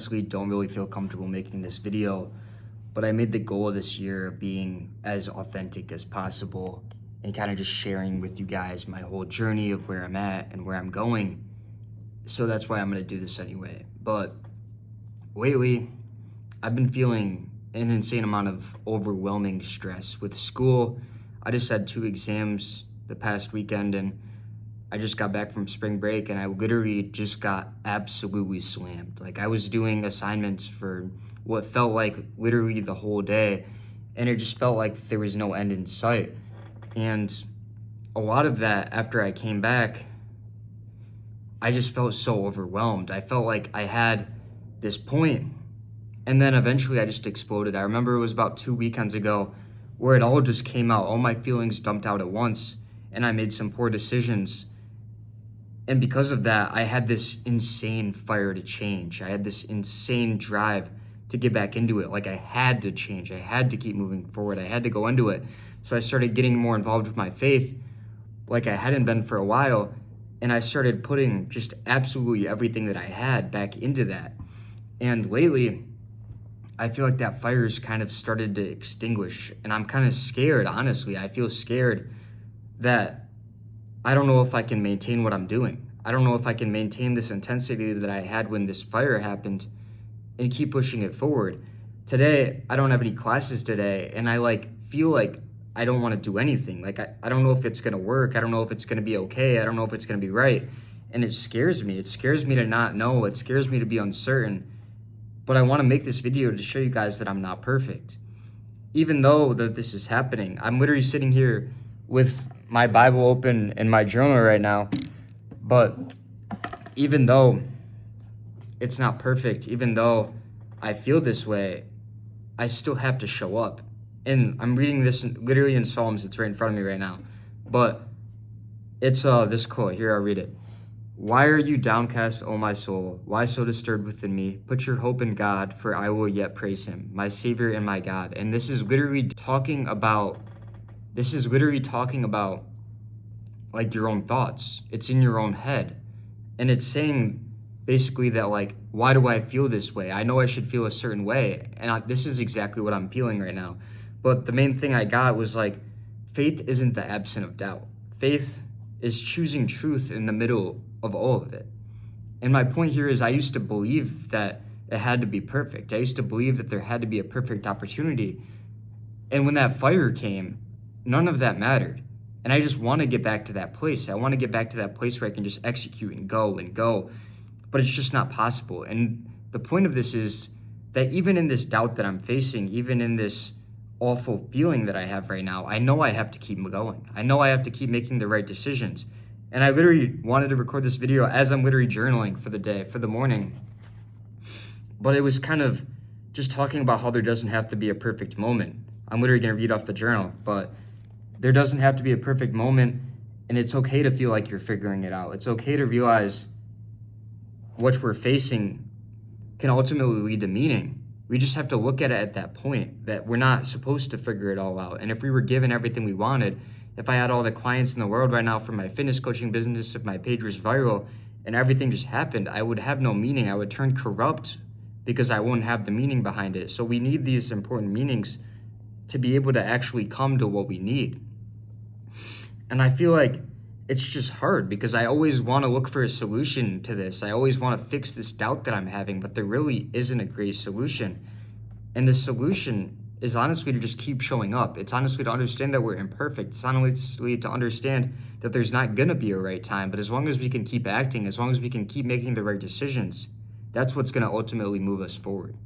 Honestly, don't really feel comfortable making this video, but I made the goal this year of being as authentic as possible and kind of just sharing with you guys my whole journey of where I'm at and where I'm going. So that's why I'm going to do this anyway. But lately, I've been feeling an insane amount of overwhelming stress with school. I just had 2 exams the past weekend, and I just got back from spring break, and I literally just got absolutely slammed. Like, I was doing assignments for what felt like literally the whole day, and it just felt like there was no end in sight. And a lot of that, after I came back, I just felt so overwhelmed. I felt like I had this point, and then eventually I just exploded. I remember it was about 2 weekends ago where it all just came out. All my feelings dumped out at once, and I made some poor decisions. And because of that, I had this insane fire to change. I had this insane drive to get back into it. Like, I had to change. I had to keep moving forward. I had to go into it. So I started getting more involved with my faith like I hadn't been for a while. And I started putting just absolutely everything that I had back into that. And lately, I feel like that fire's kind of started to extinguish. And I'm kind of scared, honestly. I feel scared that I don't know if I can maintain what I'm doing. I don't know if I can maintain this intensity that I had when this fire happened and keep pushing it forward. Today, I don't have any classes today, and I feel like I don't want to do anything. Like, I don't know if it's going to work. I don't know if it's going to be okay. I don't know if it's going to be right. And it scares me. It scares me to not know. It scares me to be uncertain. But I want to make this video to show you guys that I'm not perfect. Even though that this is happening, I'm literally sitting here with my Bible open in my journal right now. But even though it's not perfect, even though I feel this way, I still have to show up. And I'm reading this literally in Psalms. It's right in front of me right now. But it's this quote. Here, I'll read it. "Why are you downcast, O my soul? Why so disturbed within me? Put your hope in God, for I will yet praise him, my Savior and my God." And this is literally talking about like your own thoughts. It's in your own head. And it's saying basically that, like, why do I feel this way? I know I should feel a certain way. And this is exactly what I'm feeling right now. But the main thing I got was, like, faith isn't the absence of doubt. Faith is choosing truth in the middle of all of it. And my point here is I used to believe that it had to be perfect. I used to believe that there had to be a perfect opportunity. And when that fire came, none of that mattered. And I just want to get back to that place. I want to get back to that place where I can just execute and go. But it's just not possible. And the point of this is that even in this doubt that I'm facing, even in this awful feeling that I have right now, I know I have to keep going. I know I have to keep making the right decisions. And I literally wanted to record this video as I'm literally journaling for the day, for the morning. But it was kind of just talking about how there doesn't have to be a perfect moment. I'm literally going to read off the journal, but there doesn't have to be a perfect moment, and it's okay to feel like you're figuring it out. It's okay to realize what we're facing can ultimately lead to meaning. We just have to look at it at that point, that we're not supposed to figure it all out. And if we were given everything we wanted, if I had all the clients in the world right now for my fitness coaching business, if my page was viral and everything just happened, I would have no meaning. I would turn corrupt because I wouldn't have the meaning behind it. So we need these important meanings to be able to actually come to what we need. And I feel like it's just hard because I always want to look for a solution to this. I always want to fix this doubt that I'm having, but there really isn't a great solution. And the solution is honestly to just keep showing up. It's honestly to understand that we're imperfect. It's honestly to understand that there's not going to be a right time. But as long as we can keep acting, as long as we can keep making the right decisions, that's what's going to ultimately move us forward.